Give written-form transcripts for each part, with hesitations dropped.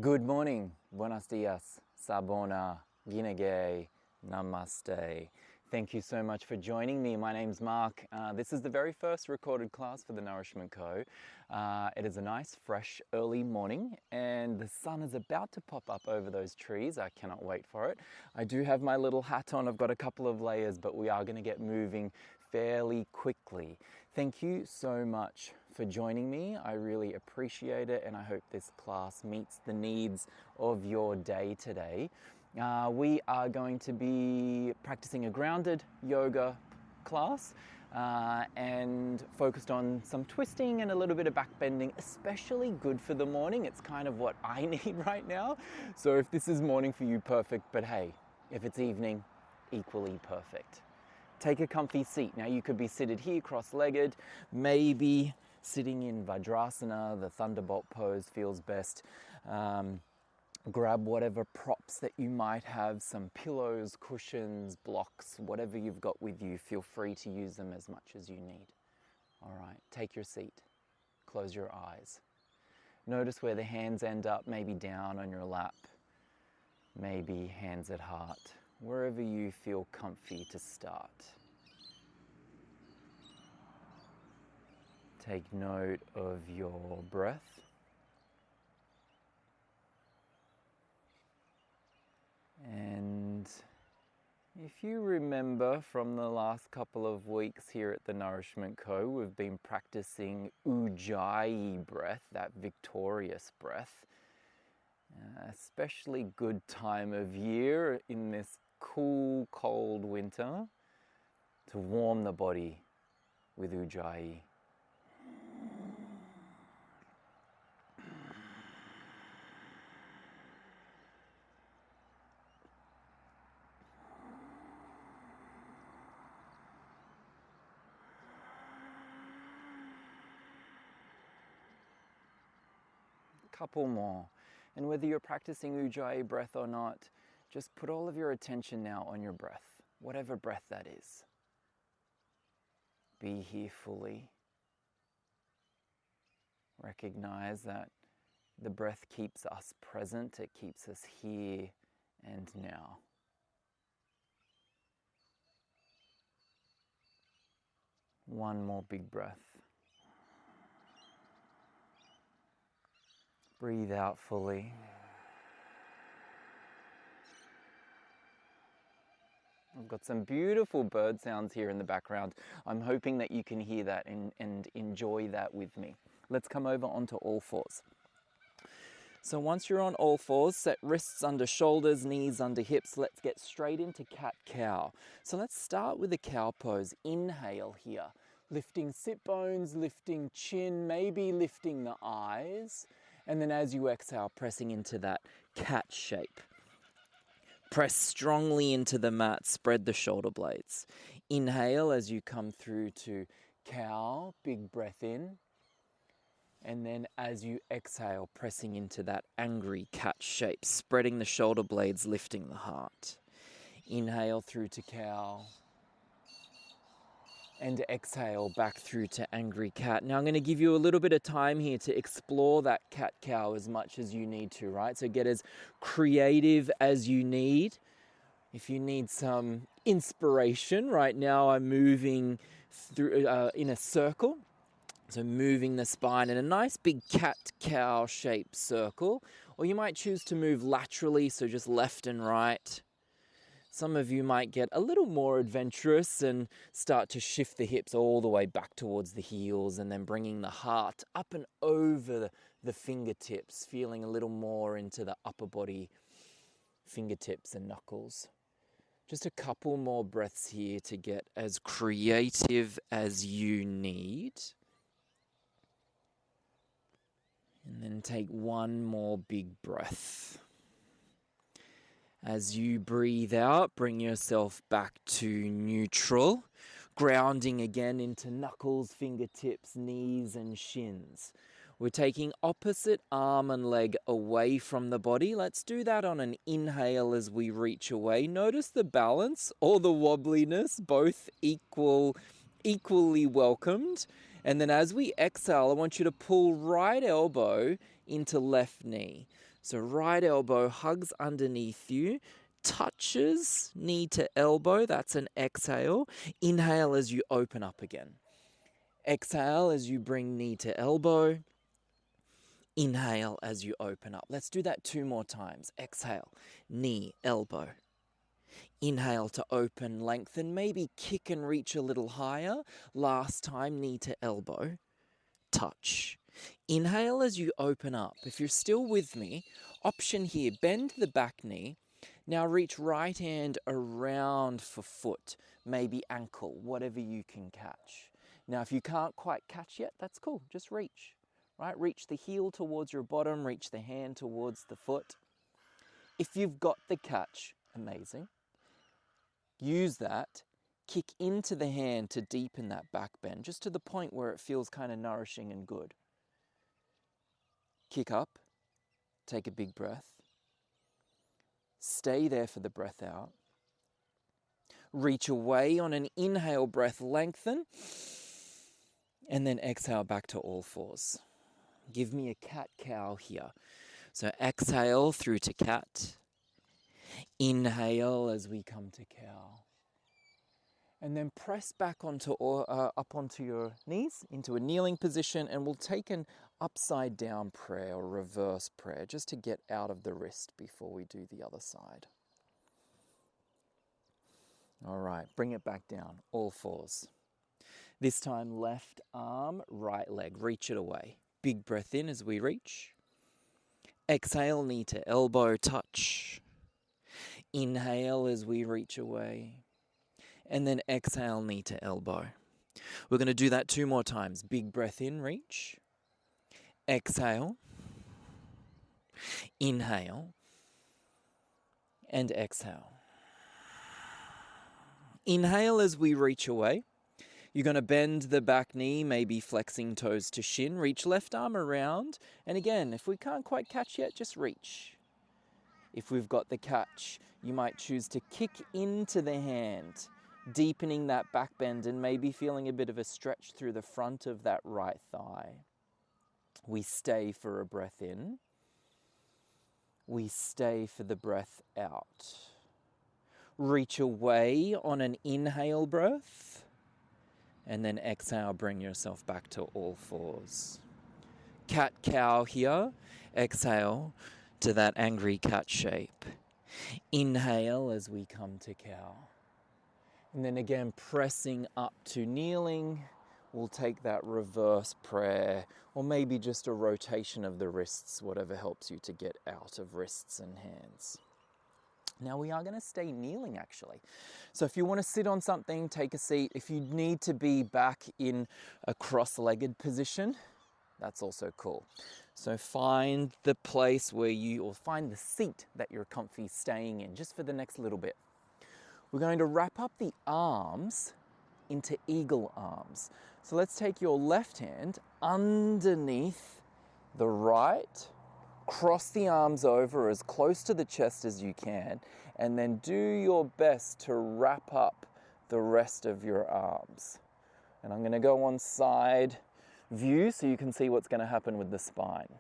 Good morning, buenos dias, sabona, ginege, namaste. Thank you so much for joining me. My name's Mark. This is the very first recorded class for the Nourishment Co. It is a nice, fresh, early morning and the sun is about to pop up over those trees. I cannot wait for it. I do have my little hat on. I've got a couple of layers, but we are going to get moving fairly quickly. Thank you so much for joining me. I really appreciate it and I hope this class meets the needs of your day today. We are going to be practicing a grounded yoga class and focused on some twisting and a little bit of back bending, especially good for the morning. It's kind of what I need right now. So if this is morning for you, perfect, but hey, if it's evening, equally perfect. Take a comfy seat. Now you could be seated here cross-legged, maybe sitting in Vajrasana, the thunderbolt pose feels best. Grab whatever props that you might have, some pillows, cushions, blocks, whatever you've got with you. Feel free to use them as much as you need. All right, take your seat. Close your eyes. Notice where the hands end up, maybe down on your lap, maybe hands at heart. Wherever you feel comfy to start. Take note of your breath. And if you remember from the last couple of weeks here at the Nourishment Co, we've been practicing Ujjayi breath, that victorious breath. Especially good time of year in this cool, cold winter to warm the body with Ujjayi. Couple more. And whether you're practicing Ujjayi breath or not, just put all of your attention now on your breath, whatever breath that is. Be here fully. Recognize that the breath keeps us present, it keeps us here and now. One more big breath. Breathe out fully. I've got some beautiful bird sounds here in the background. I'm hoping that you can hear that and enjoy that with me. Let's come over onto all fours. So once you're on all fours, set wrists under shoulders, knees under hips. Let's get straight into cat-cow. So let's start with the cow pose. Inhale here. Lifting sit bones, lifting chin, maybe lifting the eyes. And then as you exhale, pressing into that cat shape. Press strongly into the mat, spread the shoulder blades. Inhale as you come through to cow, big breath in. And then as you exhale, pressing into that angry cat shape, spreading the shoulder blades, lifting the heart. Inhale through to cow. And exhale back through to angry cat. Now I'm going to give you a little bit of time here to explore that cat-cow as much as you need to, right? So get as creative as you need. If you need some inspiration, right now I'm moving through in a circle. So moving the spine in a nice big cat-cow shaped circle. Or you might choose to move laterally, so just left and right. Some of you might get a little more adventurous and start to shift the hips all the way back towards the heels and then bringing the heart up and over the fingertips, feeling a little more into the upper body, fingertips and knuckles. Just a couple more breaths here to get as creative as you need. And then take one more big breath. As you breathe out, bring yourself back to neutral, grounding again into knuckles, fingertips, knees and shins. We're taking opposite arm and leg away from the body. Let's do that on an inhale as we reach away. Notice the balance or the wobbliness, both equally welcomed. And then as we exhale, I want you to pull right elbow into left knee. So right elbow hugs underneath you, touches knee to elbow. That's an exhale. Inhale as you open up again. Exhale as you bring knee to elbow. Inhale as you open up. Let's do that 2 more times. Exhale, knee, elbow. Inhale to open, lengthen, maybe kick and reach a little higher. Last time, knee to elbow, touch. Inhale as you open up. If you're still with me, option here, bend the back knee. Now reach right hand around for foot, maybe ankle, whatever you can catch. Now if you can't quite catch yet, that's cool, just reach. Right? Reach the heel towards your bottom, reach the hand towards the foot. If you've got the catch, amazing. Use that, kick into the hand to deepen that back bend, just to the point where it feels kind of nourishing and good. Kick up, take a big breath. Stay there for the breath out. Reach away on an inhale, breath lengthen, and then exhale back to all fours. Give me a cat-cow here. So exhale through to cat. Inhale as we come to cow. And then press back up onto your knees into a kneeling position, and we'll take an upside down prayer or reverse prayer just to get out of the wrist before we do the other side. All right, bring it back down, all fours. This time left arm, right leg, reach it away. Big breath in as we reach. Exhale, knee to elbow, touch. Inhale as we reach away. And then exhale, knee to elbow. We're going to do that 2 more times. Big breath in, reach. Exhale. Inhale. And exhale. Inhale as we reach away. You're going to bend the back knee, maybe flexing toes to shin. Reach left arm around. And again, if we can't quite catch yet, just reach. If we've got the catch, you might choose to kick into the hand, deepening that back bend and maybe feeling a bit of a stretch through the front of that right thigh. We stay for a breath in. We stay for the breath out. Reach away on an inhale breath. And then exhale, bring yourself back to all fours. Cat-cow here. Exhale to that angry cat shape. Inhale as we come to cow. And then again, pressing up to kneeling. We'll take that reverse prayer, or maybe just a rotation of the wrists, whatever helps you to get out of wrists and hands. Now we are going to stay kneeling actually. So if you want to sit on something, take a seat. If you need to be back in a cross-legged position, that's also cool. So find the place or find the seat that you're comfy staying in just for the next little bit. We're going to wrap up the arms into eagle arms. So let's take your left hand underneath the right, cross the arms over as close to the chest as you can, and then do your best to wrap up the rest of your arms. And I'm going to go on side view so you can see what's going to happen with the spine.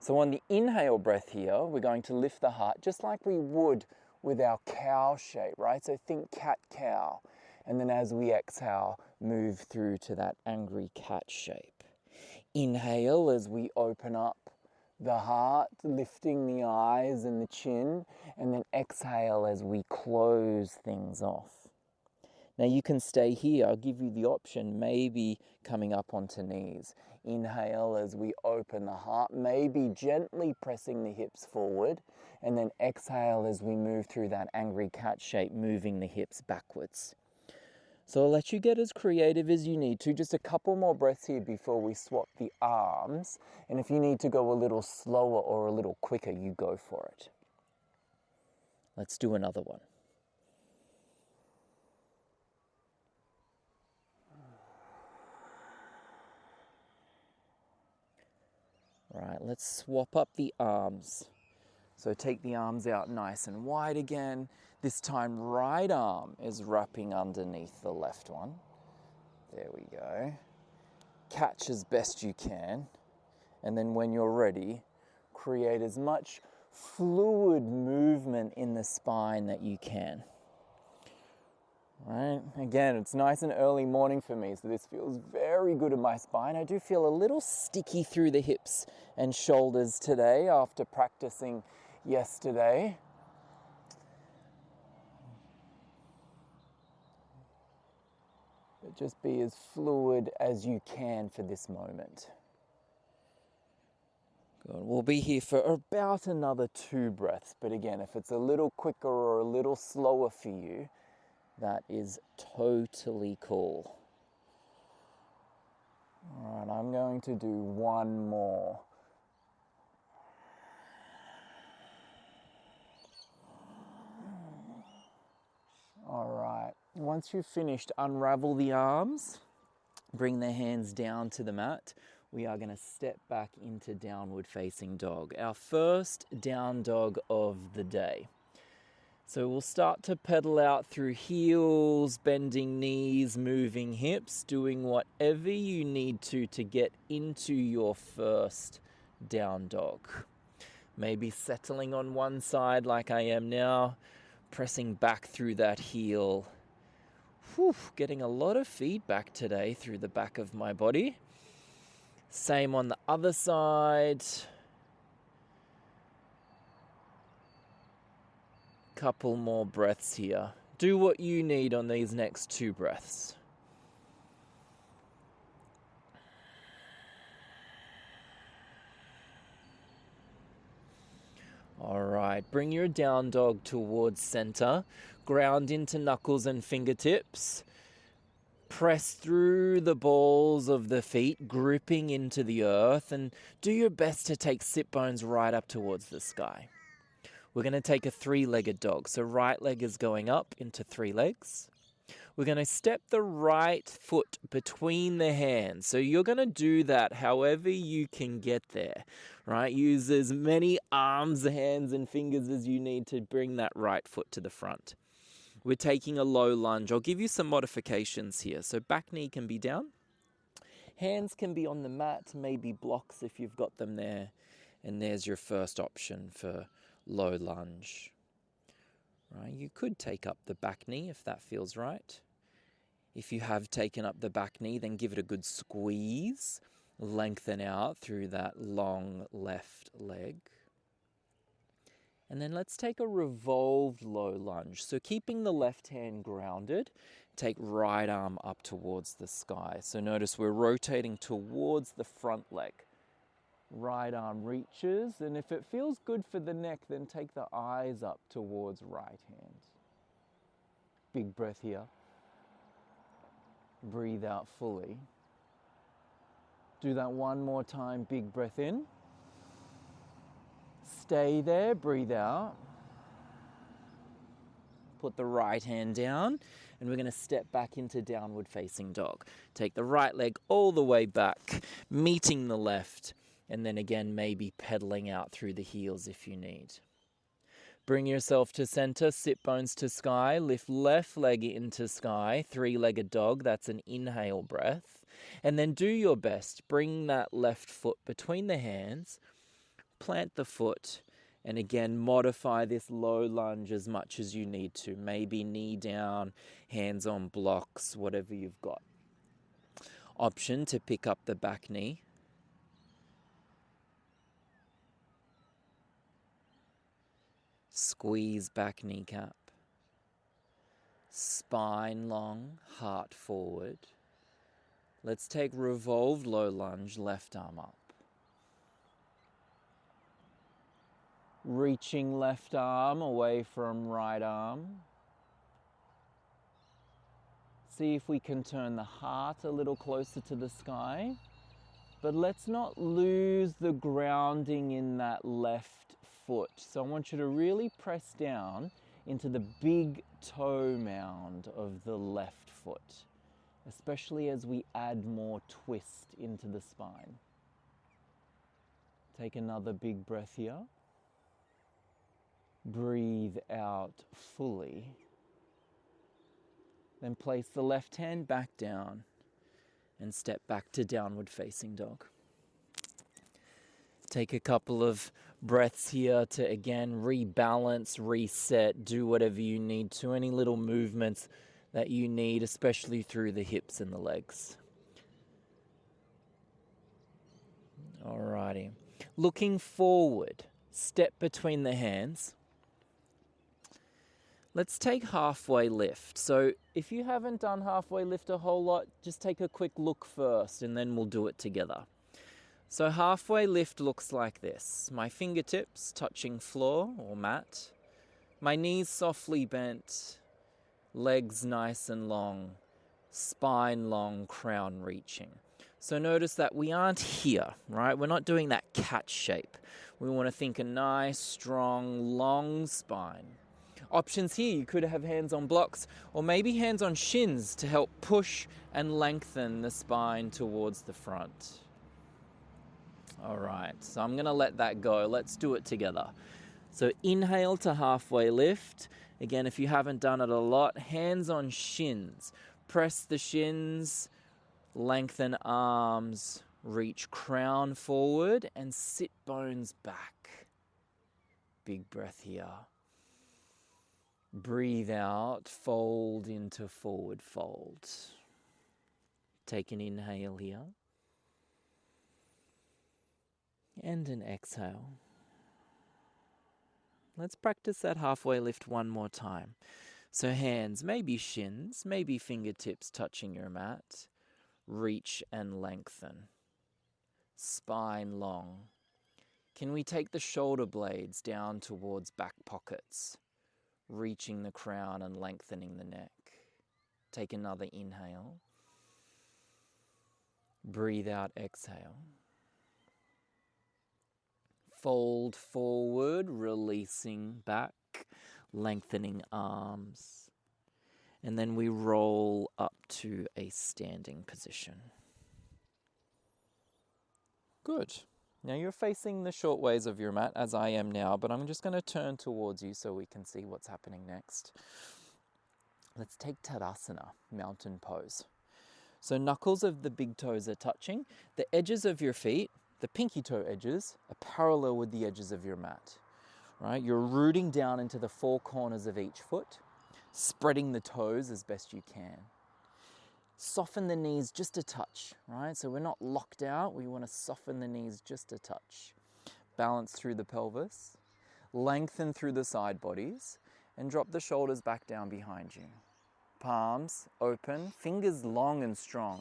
So on the inhale breath here, we're going to lift the heart just like we would with our cow shape, right? So think cat-cow. And then as we exhale, move through to that angry cat shape. Inhale as we open up the heart, lifting the eyes and the chin, and then exhale as we close things off. Now you can stay here. I'll give you the option, maybe coming up onto knees. Inhale as we open the heart, maybe gently pressing the hips forward, and then exhale as we move through that angry cat shape, moving the hips backwards. So I'll let you get as creative as you need to. Just a couple more breaths here before we swap the arms. And if you need to go a little slower or a little quicker, you go for it. Let's do another one. Right, let's swap up the arms. So take the arms out nice and wide again. This time, right arm is wrapping underneath the left one. There we go. Catch as best you can. And then when you're ready, create as much fluid movement in the spine that you can. Right? Again, it's nice and early morning for me, so this feels very good in my spine. I do feel a little sticky through the hips and shoulders today after practicing yesterday. But just be as fluid as you can for this moment. Good. We'll be here for about another 2 breaths, but again, if it's a little quicker or a little slower for you, that is totally cool. All right, I'm going to do one more. All right, once you've finished, unravel the arms, bring the hands down to the mat. We are going to step back into downward facing dog, our first down dog of the day. So we'll start to pedal out through heels, bending knees, moving hips, doing whatever you need to get into your first down dog. Maybe settling on one side like I am now, pressing back through that heel. Whew, getting a lot of feedback today through the back of my body. Same on the other side. Couple more breaths here. Do what you need on these next 2 breaths. All right, bring your down dog towards center. Ground into knuckles and fingertips. Press through the balls of the feet, gripping into the earth, and do your best to take sit bones right up towards the sky. We're going to take a 3-legged dog. So right leg is going up into 3 legs. We're going to step the right foot between the hands. So you're going to do that however you can get there, right? Use as many arms, hands, and fingers as you need to bring that right foot to the front. We're taking a low lunge. I'll give you some modifications here. So back knee can be down. Hands can be on the mat, maybe blocks if you've got them there. And there's your first option for low lunge. Right, you could take up the back knee if that feels right. If you have taken up the back knee, then give it a good squeeze. Lengthen out through that long left leg. And then let's take a revolved low lunge. So keeping the left hand grounded, take right arm up towards the sky. So notice we're rotating towards the front leg. Right arm reaches, and if it feels good for the neck, then take the eyes up towards right hand. Big breath here. Breathe out fully. Do that one more time, big breath in. Stay there, breathe out. Put the right hand down, and we're going to step back into downward facing dog. Take the right leg all the way back, meeting the left. And then again, maybe pedaling out through the heels if you need. Bring yourself to center, sit bones to sky, lift left leg into sky, 3-legged dog, that's an inhale breath. And then do your best, bring that left foot between the hands, plant the foot, and again, modify this low lunge as much as you need to. Maybe knee down, hands on blocks, whatever you've got. Option to pick up the back knee. Squeeze back kneecap. Spine long, heart forward. Let's take revolved low lunge, left arm up. Reaching left arm away from right arm. See if we can turn the heart a little closer to the sky. But let's not lose the grounding in that left foot. So I want you to really press down into the big toe mound of the left foot, especially as we add more twist into the spine. Take another big breath here. Breathe out fully. Then place the left hand back down and step back to downward facing dog. Take a couple of breaths here to again rebalance, reset, do whatever you need to, any little movements that you need, especially through the hips and the legs. Alrighty. Looking forward, step between the hands. Let's take halfway lift. So if you haven't done halfway lift a whole lot, just take a quick look first and then we'll do it together. So halfway lift looks like this. My fingertips touching floor or mat. My knees softly bent. Legs nice and long. Spine long, crown reaching. So notice that we aren't here, right? We're not doing that cat shape. We want to think a nice, strong, long spine. Options here, you could have hands on blocks or maybe hands on shins to help push and lengthen the spine towards the front. All right, so I'm gonna let that go. Let's do it together. So inhale to halfway lift. Again, if you haven't done it a lot, hands on shins. Press the shins, lengthen arms, reach crown forward and sit bones back. Big breath here. Breathe out, fold into forward fold. Take an inhale here. And an exhale. Let's practice that halfway lift one more time. So hands, maybe shins, maybe fingertips touching your mat. Reach and lengthen. Spine long. Can we take the shoulder blades down towards back pockets? Reaching the crown and lengthening the neck. Take another inhale. Breathe out, exhale. Fold forward, releasing back, lengthening arms. And then we roll up to a standing position. Good. Now you're facing the short ways of your mat, as I am now, but I'm just going to turn towards you so we can see what's happening next. Let's take Tadasana, mountain pose. So knuckles of the big toes are touching. The edges of your feet, the pinky toe edges, are parallel with the edges of your mat. Right? You're rooting down into the four corners of each foot, spreading the toes as best you can. Soften the knees just a touch, right? So we're not locked out. We want to soften the knees just a touch. Balance through the pelvis, lengthen through the side bodies, and drop the shoulders back down behind you. Palms open, fingers long and strong.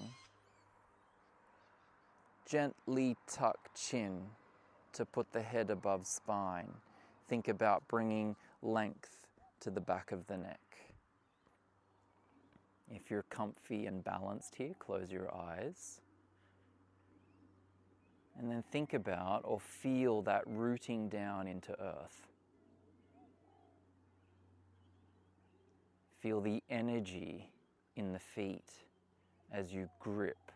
Gently tuck chin to put the head above spine. Think about bringing length to the back of the neck. If you're comfy and balanced here, close your eyes. And then think about or feel that rooting down into earth. Feel the energy in the feet as you grip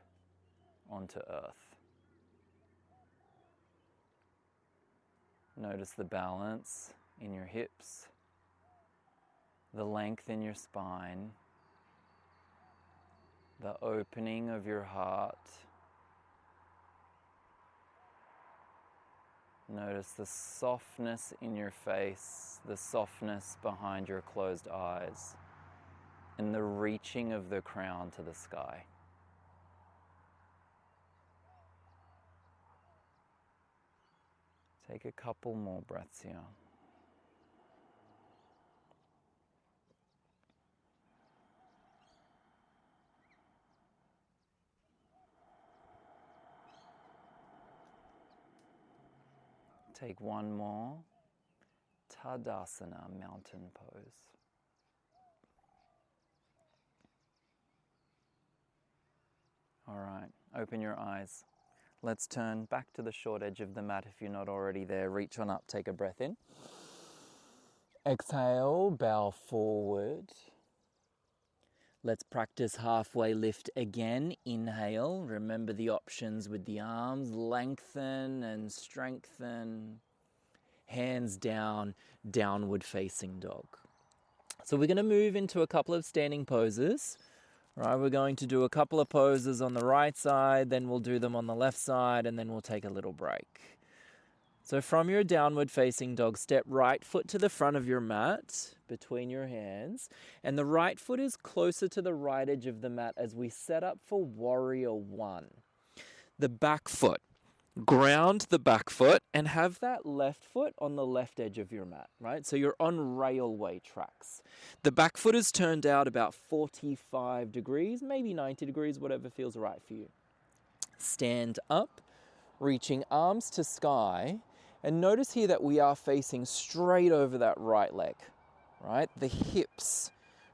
onto earth. Notice the balance in your hips, the length in your spine, the opening of your heart. Notice the softness in your face, the softness behind your closed eyes, and the reaching of the crown to the sky. Take a couple more breaths here. Take one more. Tadasana, mountain pose. All right, open your eyes. Let's turn back to the short edge of the mat if you're not already there. Reach on up, take a breath in. Exhale, bow forward. Let's practice halfway lift again. Inhale, remember the options with the arms. Lengthen and strengthen. Hands down, downward facing dog. So we're going to move into a couple of standing poses. Right, we're going to do a couple of poses on the right side, then we'll do them on the left side, and then we'll take a little break. So from your downward facing dog, step right foot to the front of your mat between your hands, and the right foot is closer to the right edge of the mat as we set up for warrior one. The back foot, ground the back foot and have that left foot on the left edge of your mat, right? So you're on railway tracks. The back foot is turned out about 45 degrees, maybe 90 degrees, whatever feels right for you. Stand up, reaching arms to sky, and notice here that we are facing straight over that right leg, right? The hips.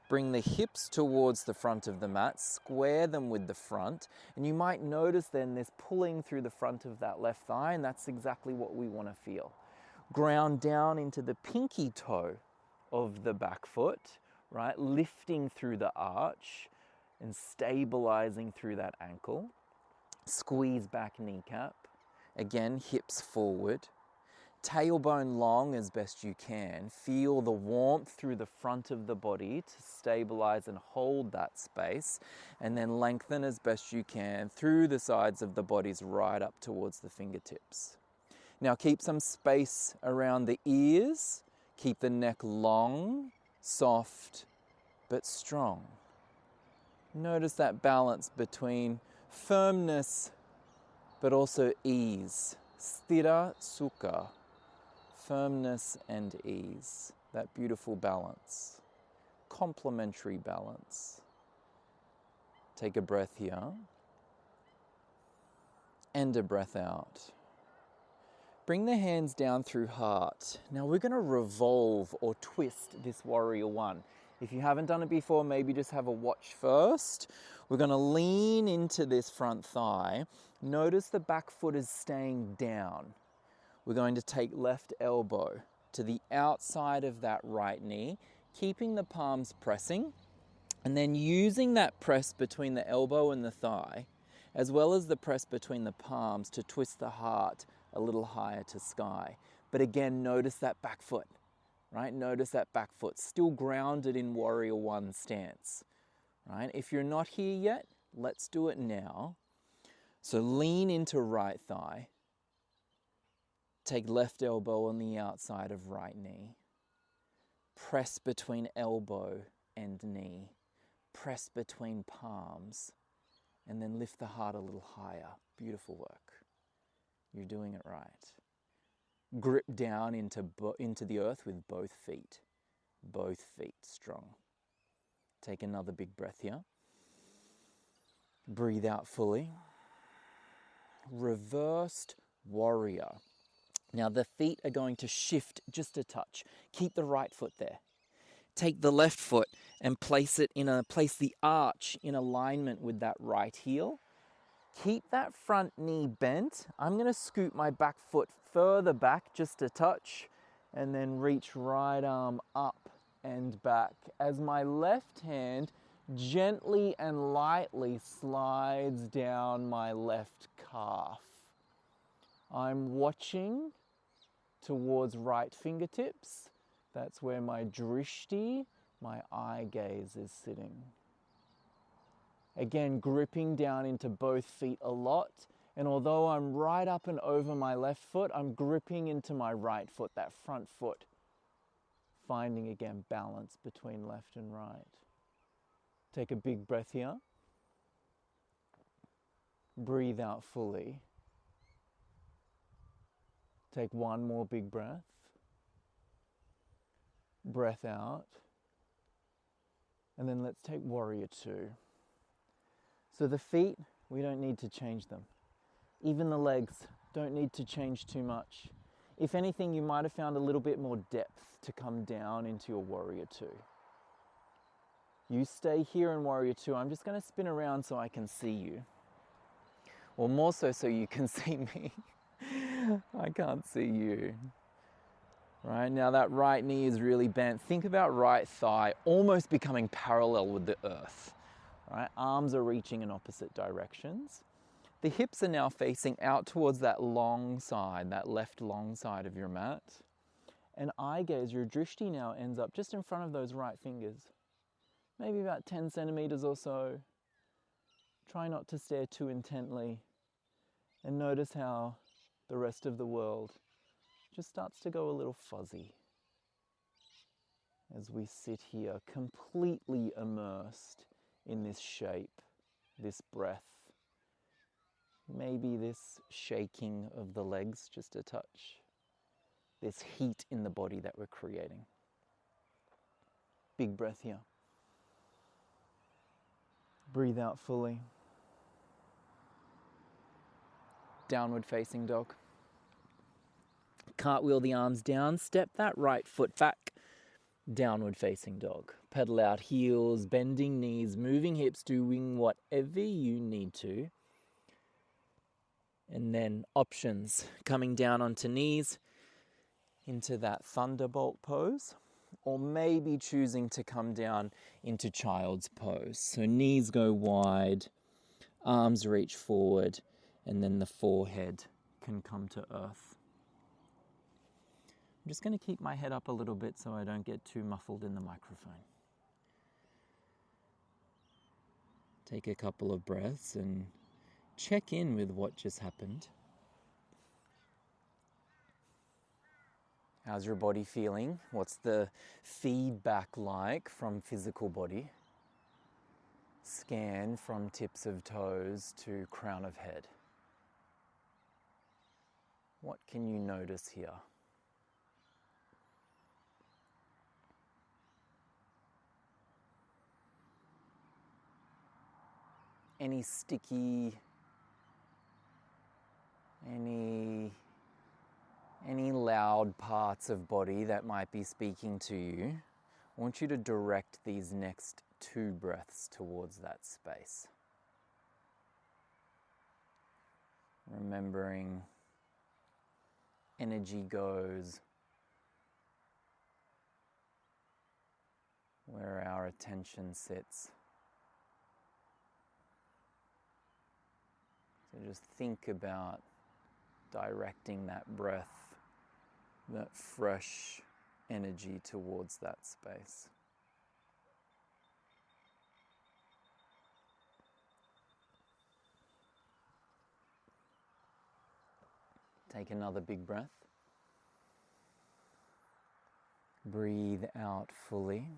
Bring the hips towards the front of the mat, square them with the front, and you might notice then this pulling through the front of that left thigh, and that's exactly what we want to feel. Ground down into the pinky toe of the back foot, right? Lifting through the arch and stabilizing through that ankle. Squeeze back kneecap. Again, hips forward. Tailbone long as best you can. Feel the warmth through the front of the body to stabilize and hold that space, and then lengthen as best you can through the sides of the bodies right up towards the fingertips. Now keep some space around the ears. Keep the neck long, soft, but strong. Notice that balance between firmness but also ease. Sthira sukha. Firmness and ease, that beautiful balance, complementary balance. Take a breath here and a breath out. Bring the hands down through heart. Now we're going to revolve or twist this warrior one. If you haven't done it before, maybe just have a watch first. We're going to lean into this front thigh. Notice the back foot is staying down. We're going to take left elbow to the outside of that right knee, keeping the palms pressing, and then using that press between the elbow and the thigh, as well as the press between the palms to twist the heart a little higher to sky. But again, notice that back foot, right? Notice that back foot, still grounded in warrior one stance, right? If you're not here yet, let's do it now. So lean into right thigh. Take left elbow on the outside of right knee. Press between elbow and knee. Press between palms. And then lift the heart a little higher. Beautiful work. You're doing it right. Grip down into the earth with both feet. Both feet strong. Take another big breath here. Breathe out fully. Reversed warrior. Now the feet are going to shift just a touch. Keep the right foot there. Take the left foot and place the arch in alignment with that right heel. Keep that front knee bent. I'm going to scoot my back foot further back just a touch and then reach right arm up and back as my left hand gently and lightly slides down my left calf. I'm watching towards right fingertips. That's where my drishti, my eye gaze, is sitting. Again, gripping down into both feet a lot. And although I'm right up and over my left foot, I'm gripping into my right foot, that front foot. Finding again balance between left and right. Take a big breath here. Breathe out fully. Take one more big breath. Breath out. And then let's take warrior two. So the feet, we don't need to change them. Even the legs don't need to change too much. If anything, you might have found a little bit more depth to come down into your warrior two. You stay here in warrior two. I'm just going to spin around so I can see you. Or more so you can see me. I can't see you. Right, now that right knee is really bent. Think about right thigh almost becoming parallel with the earth. Right, arms are reaching in opposite directions. The hips are now facing out towards that long side, that left long side of your mat. And eye gaze, your drishti now ends up just in front of those right fingers. Maybe about 10 centimeters or so. Try not to stare too intently. And notice how the rest of the world just starts to go a little fuzzy as we sit here completely immersed in this shape, this breath. Maybe this shaking of the legs just a touch, this heat in the body that we're creating. Big breath here. Breathe out fully. Downward facing dog. Cartwheel the arms down, step that right foot back. Downward facing dog. Pedal out heels, bending knees, moving hips, doing whatever you need to. And then options, coming down onto knees into that thunderbolt pose, or maybe choosing to come down into child's pose. So knees go wide, arms reach forward, and then the forehead can come to earth. I'm just going to keep my head up a little bit so I don't get too muffled in the microphone. Take a couple of breaths and check in with what just happened. How's your body feeling? What's the feedback like from physical body? Scan from tips of toes to crown of head. What can you notice here? Any sticky, any loud parts of body that might be speaking to you, I want you to direct these next 2 breaths towards that space. Remembering energy goes where our attention sits. So just think about directing that breath, that fresh energy towards that space. Take another big breath. Breathe out fully.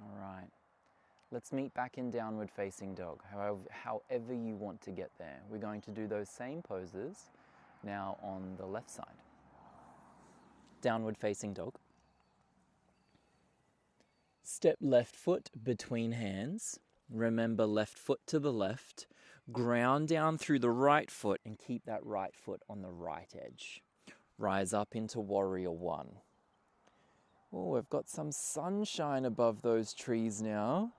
All right. Let's meet back in downward facing dog, however you want to get there. We're going to do those same poses now on the left side. Downward facing dog. Step left foot between hands. Remember, left foot to the left. Ground down through the right foot and keep that right foot on the right edge. Rise up into warrior 1. Oh, we've got some sunshine above those trees now.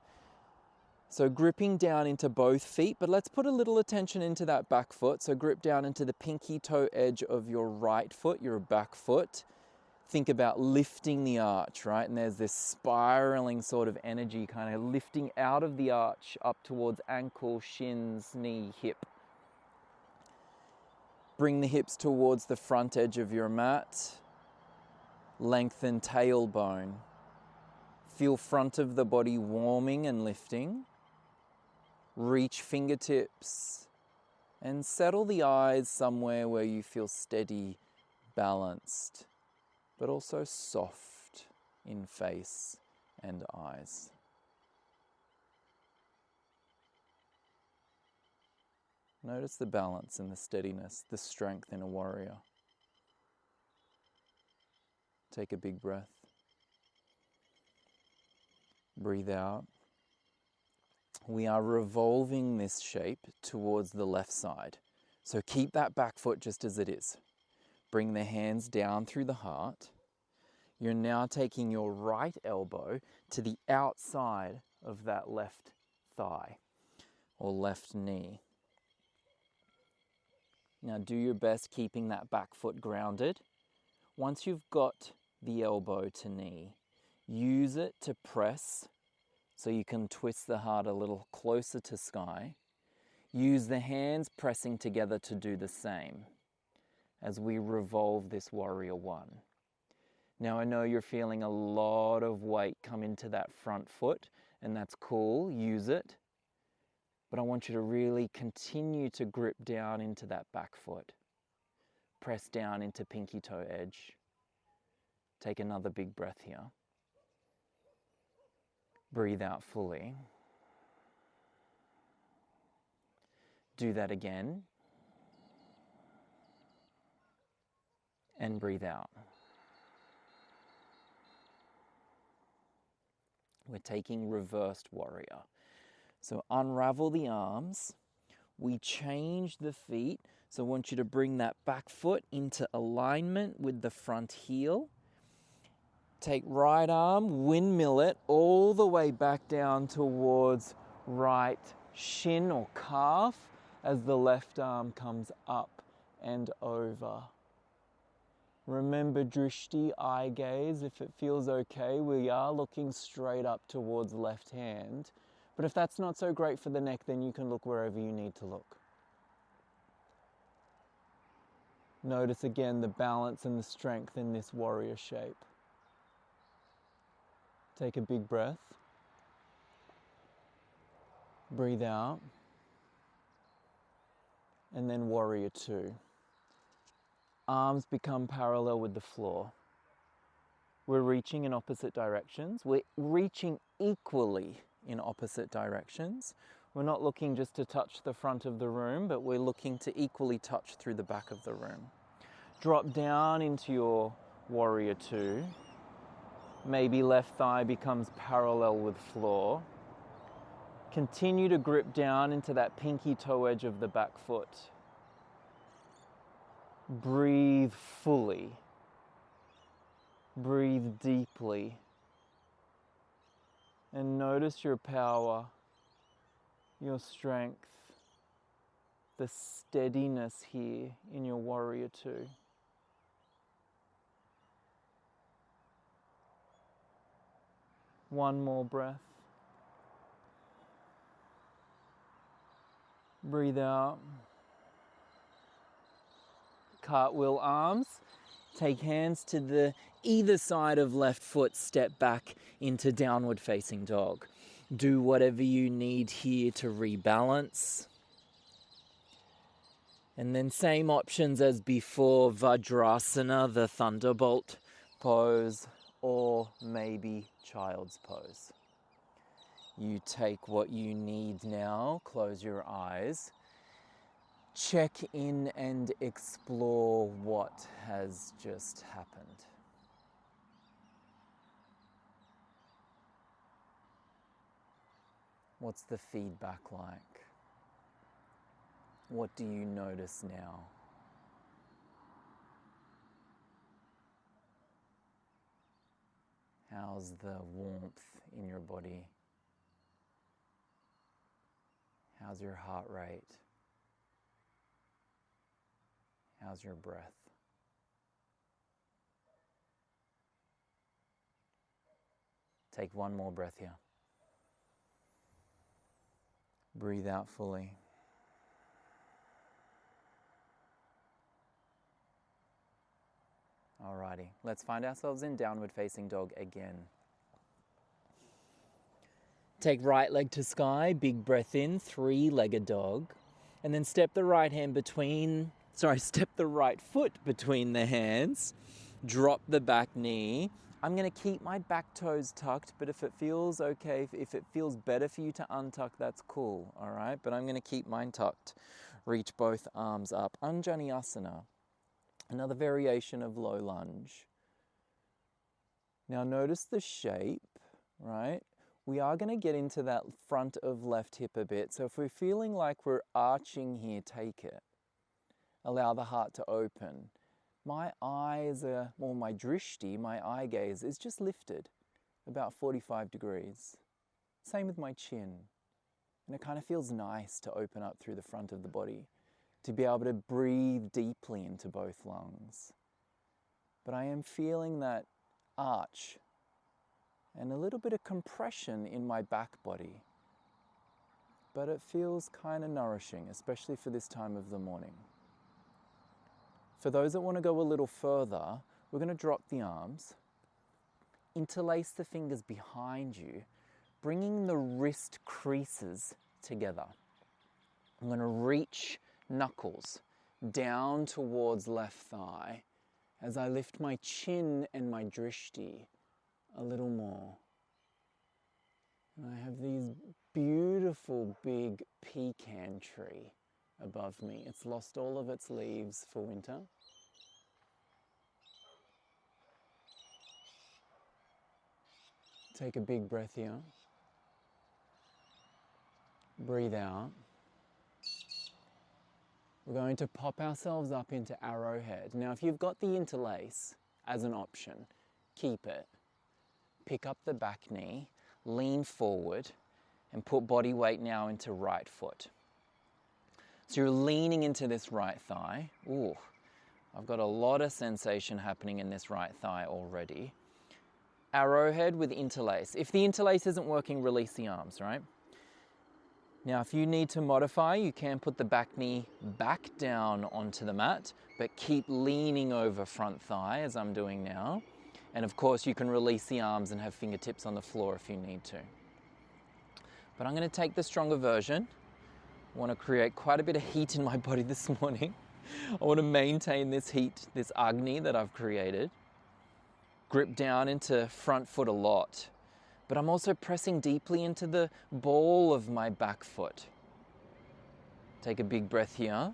So gripping down into both feet, but let's put a little attention into that back foot. So grip down into the pinky toe edge of your right foot, your back foot. Think about lifting the arch, right? And there's this spiraling sort of energy kind of lifting out of the arch up towards ankle, shins, knee, hip. Bring the hips towards the front edge of your mat. Lengthen tailbone. Feel front of the body warming and lifting. Reach fingertips and settle the eyes somewhere where you feel steady, balanced, but also soft in face and eyes. Notice the balance and the steadiness, the strength in a warrior. Take a big breath. Breathe out. We are revolving this shape towards the left side. So keep that back foot just as it is. Bring the hands down through the heart. You're now taking your right elbow to the outside of that left thigh or left knee. Now do your best keeping that back foot grounded. Once you've got the elbow to knee, use it to press so you can twist the heart a little closer to sky. Use the hands pressing together to do the same as we revolve this warrior 1. Now I know you're feeling a lot of weight come into that front foot, and that's cool, use it. But I want you to really continue to grip down into that back foot. Press down into pinky toe edge. Take another big breath here. Breathe out fully. Do that again. And breathe out. We're taking reversed warrior. So unravel the arms. We change the feet. So I want you to bring that back foot into alignment with the front heel. Take right arm, windmill it all the way back down towards right shin or calf as the left arm comes up and over. Remember drishti, eye gaze. If it feels okay, we are looking straight up towards left hand. But if that's not so great for the neck, then you can look wherever you need to look. Notice again the balance and the strength in this warrior shape. Take a big breath. Breathe out. And then warrior two. Arms become parallel with the floor. We're reaching in opposite directions. We're reaching equally in opposite directions. We're not looking just to touch the front of the room, but we're looking to equally touch through the back of the room. Drop down into your warrior two. Maybe left thigh becomes parallel with floor. Continue to grip down into that pinky toe edge of the back foot. Breathe fully. Breathe deeply. And notice your power, your strength, the steadiness here in your warrior two. One more breath. Breathe out. Cartwheel arms. Take hands to the either side of left foot. Step back into downward facing dog. Do whatever you need here to rebalance. And then same options as before, Vajrasana, the thunderbolt pose, or maybe child's pose. You take what you need now, close your eyes. Check in and explore what has just happened. What's the feedback like? What do you notice now? How's the warmth in your body? How's your heart rate? How's your breath? Take one more breath here. Breathe out fully. Alrighty, let's find ourselves in downward facing dog again. Take right leg to sky, big breath in, three-legged dog. And then step the right foot between the hands. Drop the back knee. I'm going to keep my back toes tucked, but if it feels okay, if it feels better for you to untuck, that's cool, all right? But I'm going to keep mine tucked. Reach both arms up. Anjaneyasana, another variation of low lunge. Now notice the shape, right? We are going to get into that front of left hip a bit. So if we're feeling like we're arching here, take it. Allow the heart to open. My eyes are, or my drishti, my eye gaze is just lifted about 45 degrees. Same with my chin. And it kind of feels nice to open up through the front of the body, to be able to breathe deeply into both lungs. But I am feeling that arch and a little bit of compression in my back body. But it feels kind of nourishing, especially for this time of the morning. For those that want to go a little further, we're going to drop the arms, interlace the fingers behind you, bringing the wrist creases together. I'm going to reach knuckles down towards left thigh as I lift my chin and my drishti a little more. And I have these beautiful big pecan tree above me. It's lost all of its leaves for winter. Take a big breath here. Breathe out. We're going to pop ourselves up into arrowhead. Now, if you've got the interlace as an option, keep it. Pick up the back knee, lean forward, and put body weight now into right foot. So you're leaning into this right thigh. Ooh, I've got a lot of sensation happening in this right thigh already. Arrowhead with interlace. If the interlace isn't working, release the arms, right? Now, if you need to modify, you can put the back knee back down onto the mat, but keep leaning over front thigh as I'm doing now. And of course, you can release the arms and have fingertips on the floor if you need to. But I'm going to take the stronger version. I want to create quite a bit of heat in my body this morning. I want to maintain this heat, this Agni that I've created. Grip down into front foot a lot. But I'm also pressing deeply into the ball of my back foot. Take a big breath here.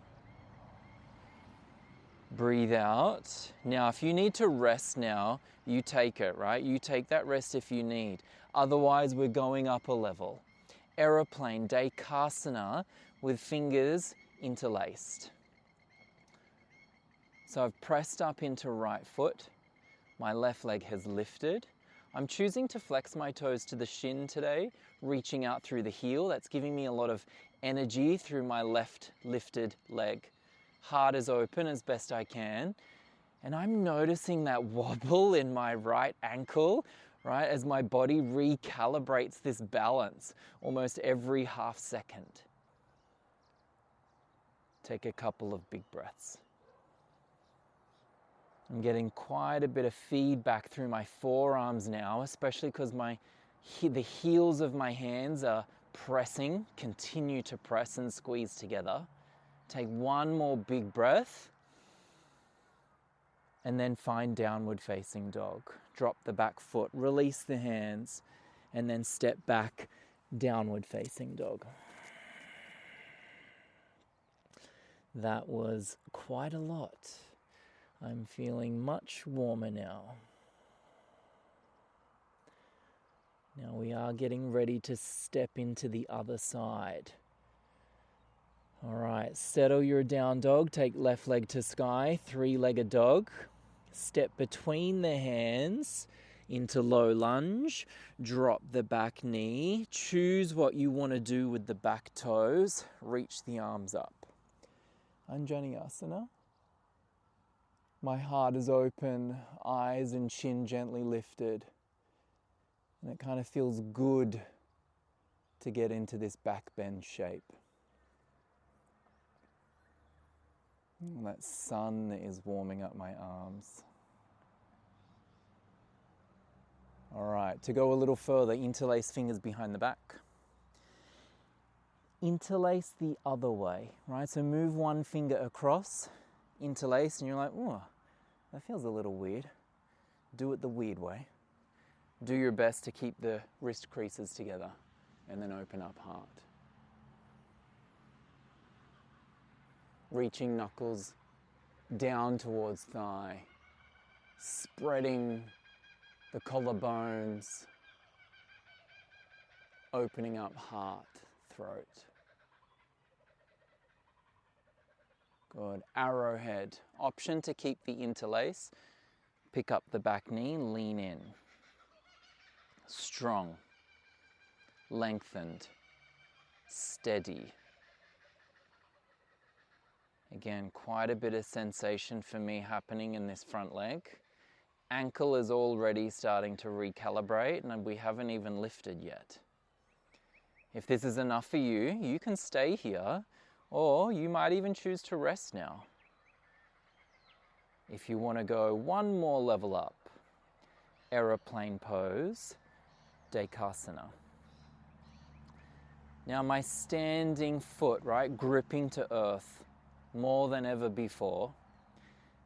Breathe out. Now, if you need to rest now, you take it, right? You take that rest if you need. Otherwise, we're going up a level. Aeroplane, Dekasana, with fingers interlaced. So I've pressed up into right foot. My left leg has lifted. I'm choosing to flex my toes to the shin today, reaching out through the heel. That's giving me a lot of energy through my left lifted leg. Heart is open as best I can. And I'm noticing that wobble in my right ankle, right, as my body recalibrates this balance almost every half second. Take a couple of big breaths. I'm getting quite a bit of feedback through my forearms now, especially because the heels of my hands are pressing, continue to press and squeeze together. Take one more big breath and then find downward facing dog. Drop the back foot, release the hands, and then step back, downward facing dog. That was quite a lot. I'm feeling much warmer now. Now we are getting ready to step into the other side. All right, settle your down dog. Take left leg to sky, three-legged dog. Step between the hands into low lunge. Drop the back knee. Choose what you want to do with the back toes. Reach the arms up. Anjaneyasana. My heart is open, eyes and chin gently lifted. And it kind of feels good to get into this back bend shape. And that sun is warming up my arms. All right, to go a little further, interlace fingers behind the back. Interlace the other way, right? So move one finger across, interlace, and you're like, oh, that feels a little weird. Do it the weird way. Do your best to keep the wrist creases together and then open up heart. Reaching knuckles down towards thigh, spreading the collarbones, opening up heart, throat. Good. Arrowhead. Option to keep the interlace. Pick up the back knee, lean in. Strong. Lengthened. Steady. Again, quite a bit of sensation for me happening in this front leg. Ankle is already starting to recalibrate and we haven't even lifted yet. If this is enough for you, you can stay here. Or you might even choose to rest now. If you want to go one more level up, aeroplane pose, Dekasana. Now my standing foot, right, gripping to earth more than ever before.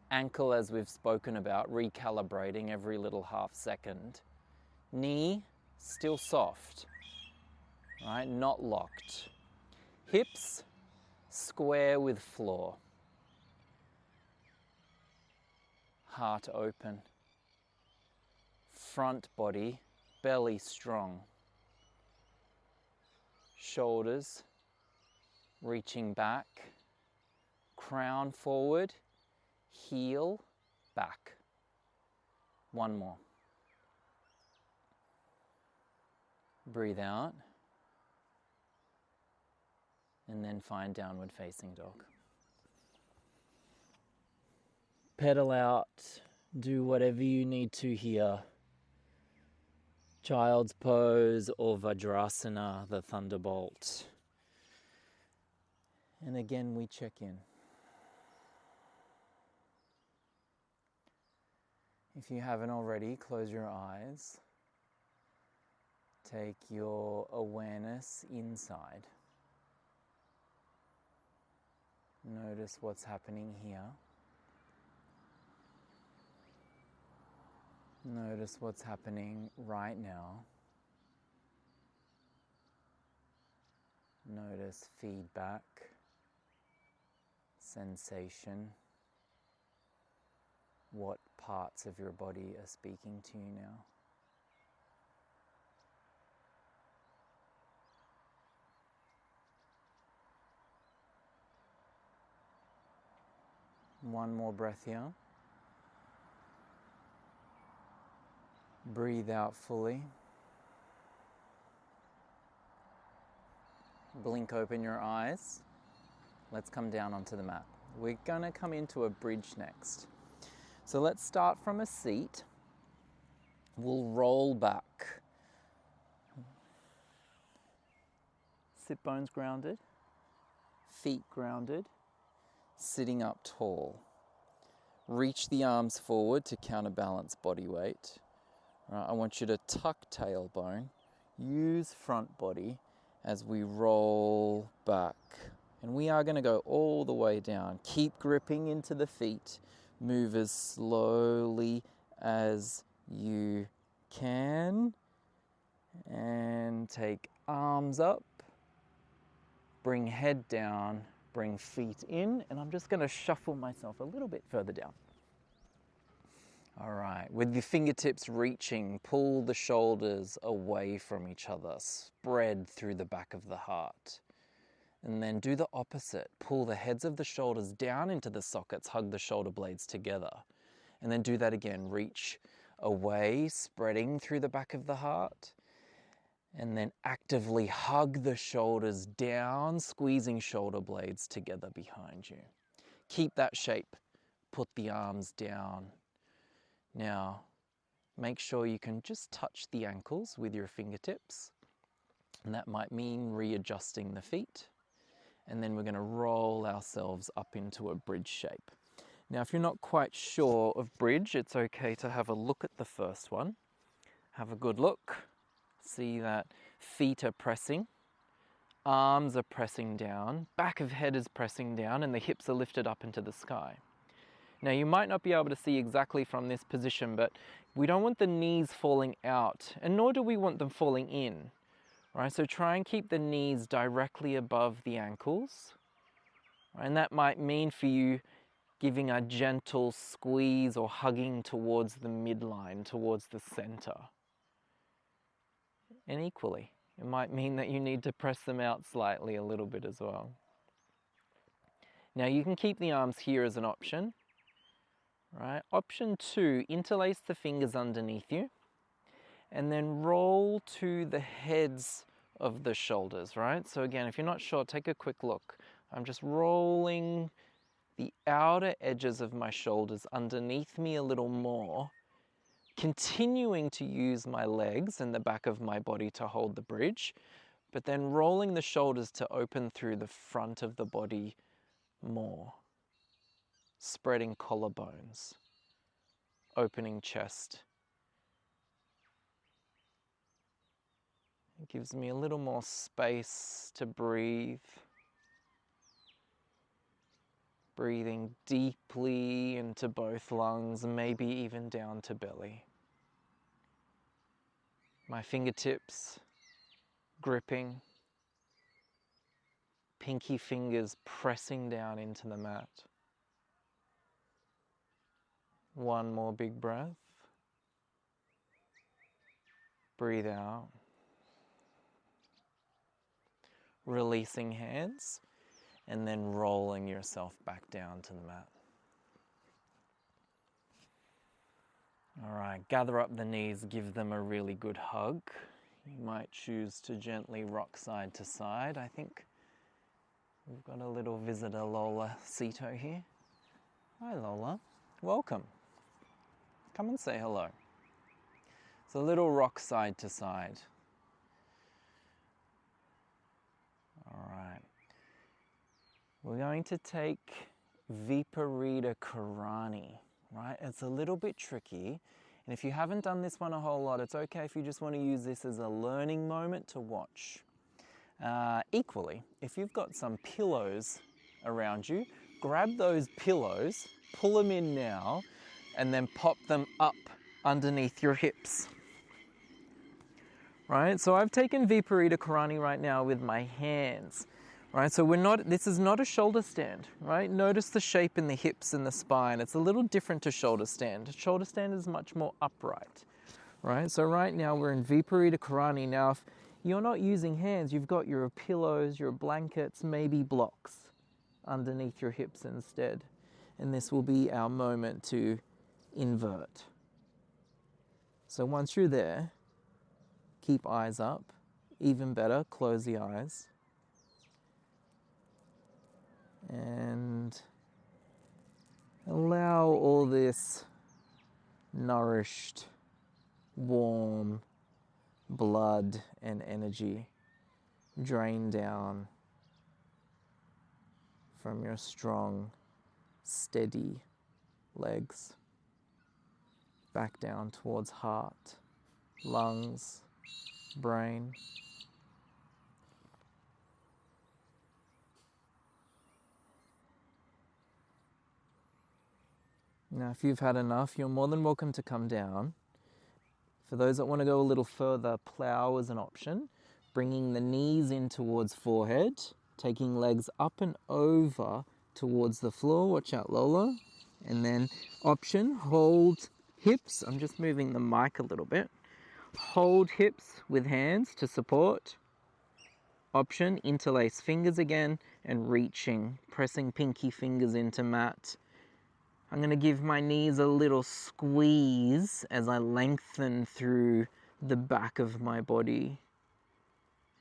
Ankle, as we've spoken about, recalibrating every little half second. Knee, still soft, right, not locked. Hips, square with floor. Heart open. Front body, belly strong. Shoulders reaching back. Crown forward, heel back. One more. Breathe out. And then find downward facing dog. Pedal out, do whatever you need to here. Child's pose or Vajrasana, the thunderbolt. And again, we check in. If you haven't already, close your eyes. Take your awareness inside. Notice what's happening here. Notice what's happening right now. Notice feedback, sensation. What parts of your body are speaking to you now? One more breath here. Breathe out fully. Blink open your eyes. Let's come down onto the mat. We're going to come into a bridge next. So let's start from a seat. We'll roll back. Sit bones grounded. Feet grounded. Sitting up tall. Reach the arms forward to counterbalance body weight. Right, I want you to tuck tailbone. Use front body as we roll back. And we are going to go all the way down. Keep gripping into the feet. Move as slowly as you can. And take arms up. Bring head down. Bring feet in. And I'm just going to shuffle myself a little bit further down. All right, with your fingertips reaching, pull the shoulders away from each other. Spread through the back of the heart. And then do the opposite. Pull the heads of the shoulders down into the sockets, hug the shoulder blades together. And then do that again. Reach away, spreading through the back of the heart. And then actively hug the shoulders down, squeezing shoulder blades together behind you. Keep that shape. Put the arms down. Now, make sure you can just touch the ankles with your fingertips. And that might mean readjusting the feet. And then we're going to roll ourselves up into a bridge shape. Now, if you're not quite sure of bridge, it's okay to have a look at the first one. Have a good look. See that feet are pressing, arms are pressing down, back of head is pressing down, and the hips are lifted up into the sky. Now, you might not be able to see exactly from this position, but we don't want the knees falling out, and nor do we want them falling in. Right? So try and keep the knees directly above the ankles. Right? And that might mean for you giving a gentle squeeze or hugging towards the midline, towards the center. And equally, it might mean that you need to press them out slightly a little bit as well. Now, you can keep the arms here as an option. Right? Option 2, interlace the fingers underneath you and then roll to the heads of the shoulders, right? So again, if you're not sure, take a quick look. I'm just rolling the outer edges of my shoulders underneath me a little more, continuing to use my legs and the back of my body to hold the bridge, but then rolling the shoulders to open through the front of the body more. Spreading collarbones, opening chest, It gives me a little more space to breathe. Breathing deeply into both lungs, maybe even down to belly. My fingertips gripping, pinky fingers pressing down into the mat. One more big breath. Breathe out. Releasing hands and then rolling yourself back down to the mat. All right, gather up the knees, give them a really good hug. You might choose to gently rock side to side. I think we've got a little visitor, Lola Cito, here. Hi, Lola. Welcome. Come and say hello. It's a little rock side to side. All right. We're going to take Viparita Karani, right? It's a little bit tricky. And if you haven't done this one a whole lot, it's okay if you just want to use this as a learning moment to watch. Equally, if you've got some pillows around you, grab those pillows, pull them in now, and then pop them up underneath your hips. Right, so I've taken Viparita Karani right now with my hands. Right, so this is not a shoulder stand, right? Notice the shape in the hips and the spine. It's a little different to shoulder stand. Shoulder stand is much more upright, right? So right now we're in Viparita Karani. Now, if you're not using hands, you've got your pillows, your blankets, maybe blocks underneath your hips instead. And this will be our moment to invert. So once you're there, keep eyes up. Even better, close the eyes. And allow all this nourished, warm blood and energy drain down from your strong, steady legs, back down towards heart, lungs, brain. Now, if you've had enough, you're more than welcome to come down. For those that want to go a little further, plow is an option, bringing the knees in towards forehead, taking legs up and over towards the floor. Watch out, Lola. And then option, hold hips. I'm just moving the mic a little bit. Hold hips with hands to support. Option, interlace fingers again and reaching, pressing pinky fingers into mat. I'm going to give my knees a little squeeze as I lengthen through the back of my body.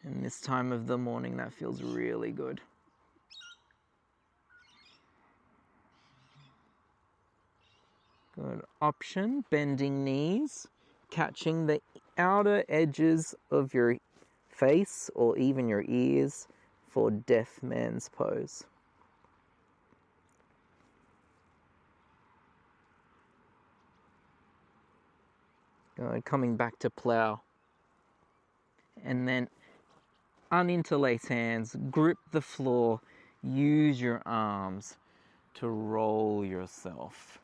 And this time of the morning, that feels really good. Good. Option, bending knees, catching the outer edges of your face or even your ears for deaf man's pose. Coming back to plow. And then uninterlace hands, grip the floor, use your arms to roll yourself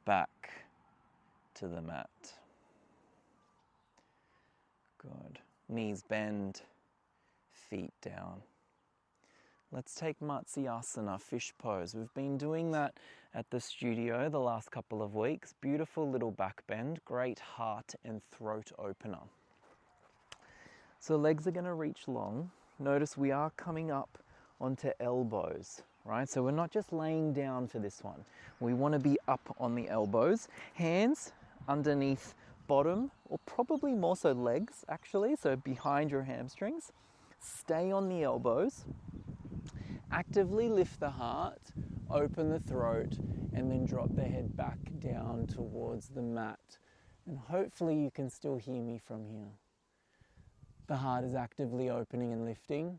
back to the mat. Good. Knees bend, feet down. Let's take Matsyasana, fish pose. We've been doing that at the studio the last couple of weeks. Beautiful little back bend, great heart and throat opener. So legs are going to reach long. Notice we are coming up onto elbows, right? So we're not just laying down for this one. We want to be up on the elbows. Hands underneath bottom, or probably more so legs actually, so behind your hamstrings. Stay on the elbows. Actively lift the heart, open the throat, and then drop the head back down towards the mat. And hopefully you can still hear me from here. The heart is actively opening and lifting.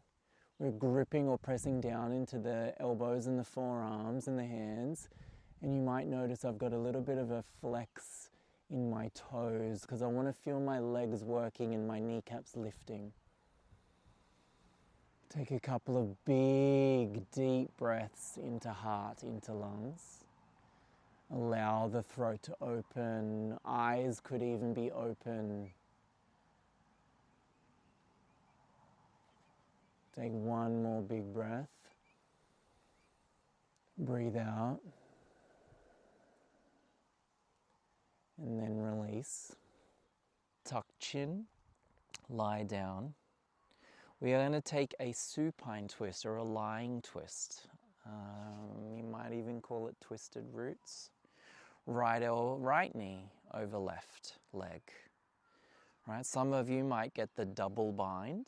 We're gripping or pressing down into the elbows and the forearms and the hands. And you might notice I've got a little bit of a flex in my toes because I want to feel my legs working and my kneecaps lifting. Take a couple of big, deep breaths into heart, into lungs. Allow the throat to open. Eyes could even be open. Take one more big breath. Breathe out. And then release. Tuck chin. Lie down. We are going to take a supine twist or a lying twist. You might even call it twisted roots. Right knee over left leg. Right? Some of you might get the double bind.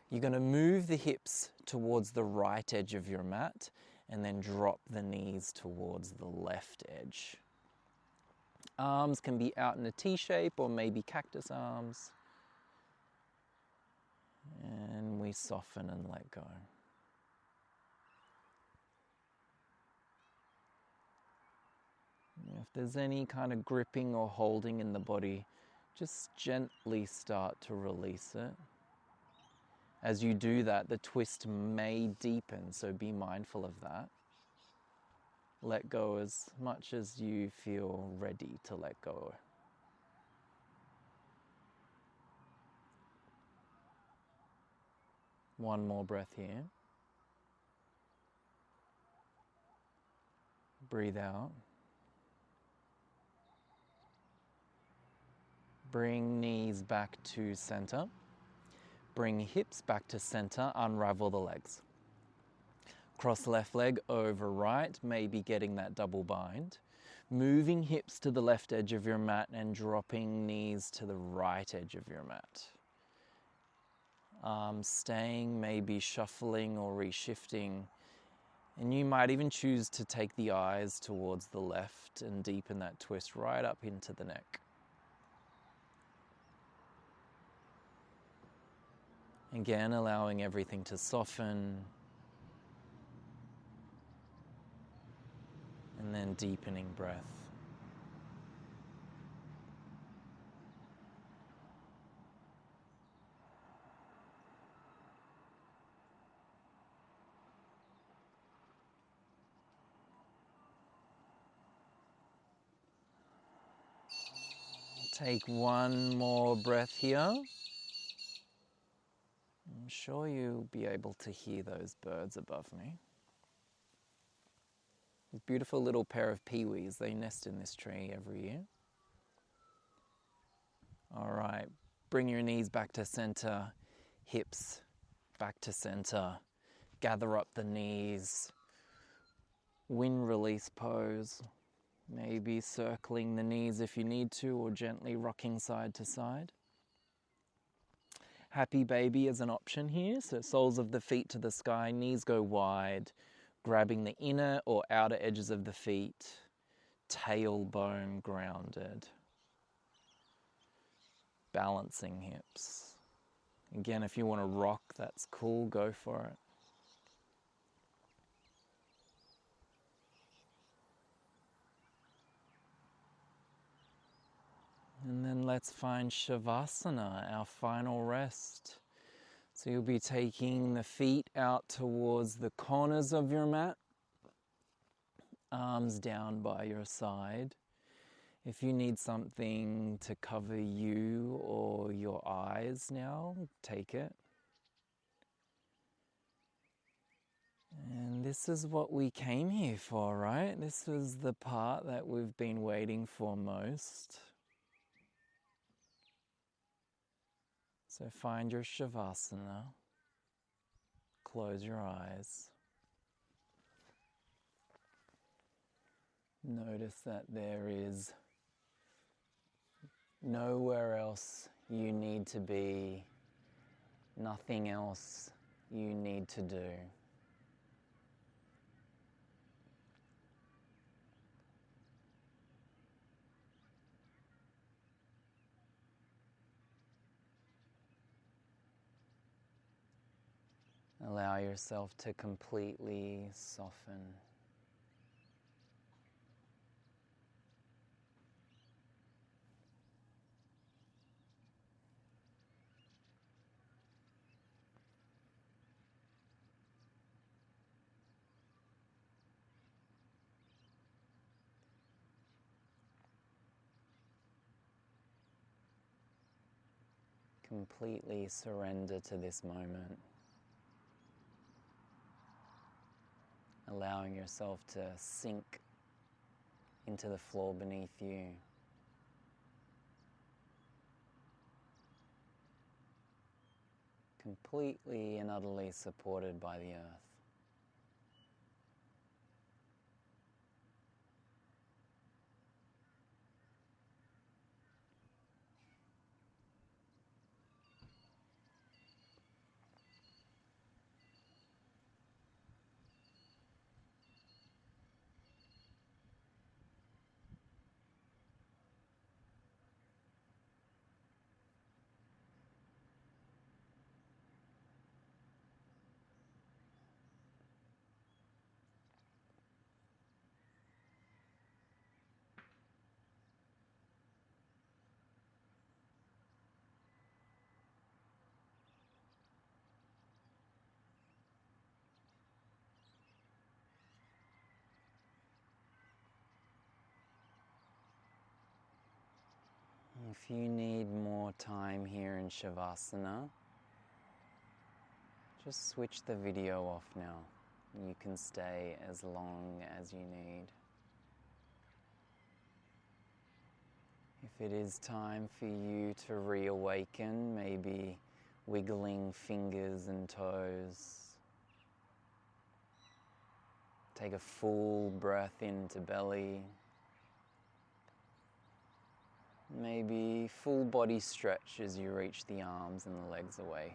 You're going to move the hips towards the right edge of your mat and then drop the knees towards the left edge. Arms can be out in a T shape or maybe cactus arms. And we soften and let go. If there's any kind of gripping or holding in the body, just gently start to release it. As you do that, the twist may deepen, so be mindful of that. Let go as much as you feel ready to let go. One more breath here. Breathe out. Bring knees back to center. Bring hips back to center. Unravel the legs. Cross left leg over right, maybe getting that double bind. Moving hips to the left edge of your mat and dropping knees to the right edge of your mat. Arms staying, maybe shuffling or reshifting. And you might even choose to take the eyes towards the left and deepen that twist right up into the neck. Again, allowing everything to soften. And then deepening breath. Take one more breath here. I'm sure you'll be able to hear those birds above me. These beautiful little pair of peewees, they nest in this tree every year. All right, bring your knees back to center, hips back to center. Gather up the knees. Wind release pose. Maybe circling the knees if you need to, or gently rocking side to side. Happy baby is an option here, so soles of the feet to the sky, knees go wide, grabbing the inner or outer edges of the feet, tailbone grounded. Balancing hips. Again, if you want to rock, that's cool, go for it. And then let's find Shavasana, our final rest. So you'll be taking the feet out towards the corners of your mat, arms down by your side. If you need something to cover you or your eyes now, take it. And this is what we came here for, right? This was the part that we've been waiting for most. So find your Shavasana. Close your eyes. Notice that there is nowhere else you need to be, nothing else you need to do. Allow yourself to completely soften. Completely surrender to this moment, allowing yourself to sink into the floor beneath you. Completely and utterly supported by the earth. If you need more time here in Shavasana, just switch the video off now. You can stay as long as you need. If it is time for you to reawaken, maybe wiggling fingers and toes, take a full breath into belly. Maybe full body stretch as you reach the arms and the legs away.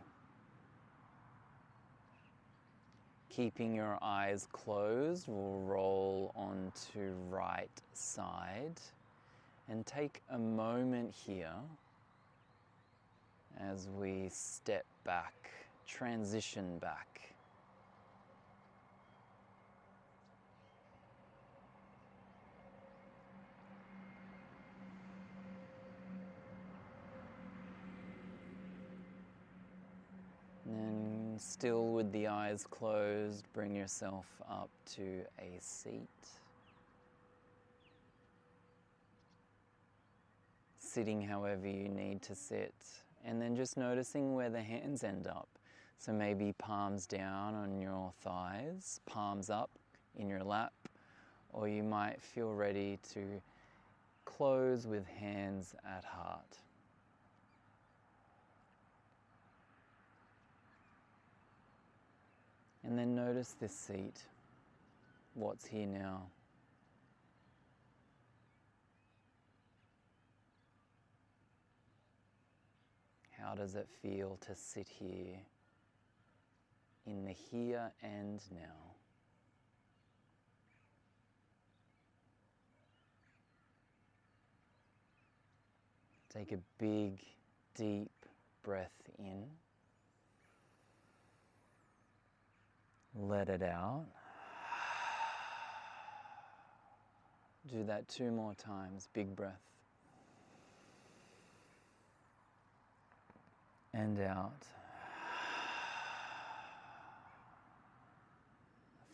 Keeping your eyes closed, we'll roll onto right side and take a moment here as we step back, transition back. And then, still with the eyes closed, bring yourself up to a seat. Sitting however you need to sit, and then just noticing where the hands end up. So maybe palms down on your thighs, palms up in your lap, or you might feel ready to close with hands at heart. And then notice this seat. What's here now? How does it feel to sit here in the here and now? Take a big, deep breath in. Let it out. Do that 2 more times. Big breath. And out.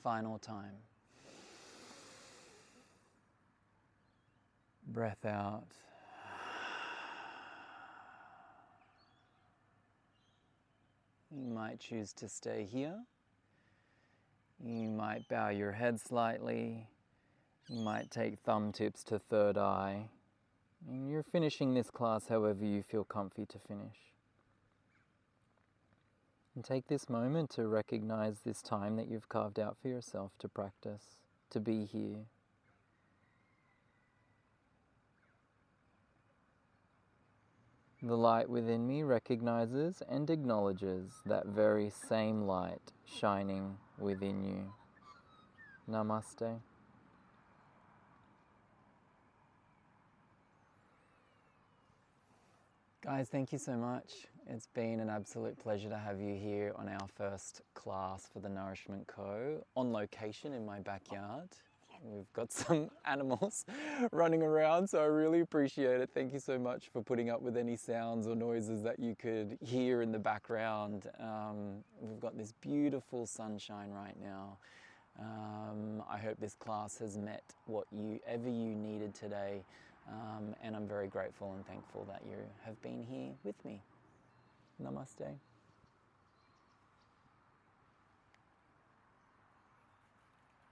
Final time. Breath out. You might choose to stay here. You might bow your head slightly. You might take thumb tips to third eye. And you're finishing this class however you feel comfy to finish. And take this moment to recognize this time that you've carved out for yourself to practice, to be here. The light within me recognizes and acknowledges that very same light shining within you. Namaste. Guys, thank you so much. It's been an absolute pleasure to have you here on our first class for the Nourishment Co. on location in my backyard. We've got some animals running around, so I really appreciate it. Thank you so much for putting up with any sounds or noises that you could hear in the background. We've got this beautiful sunshine right now. I hope this class has met whatever you needed today, and I'm very grateful and thankful that you have been here with me. Namaste.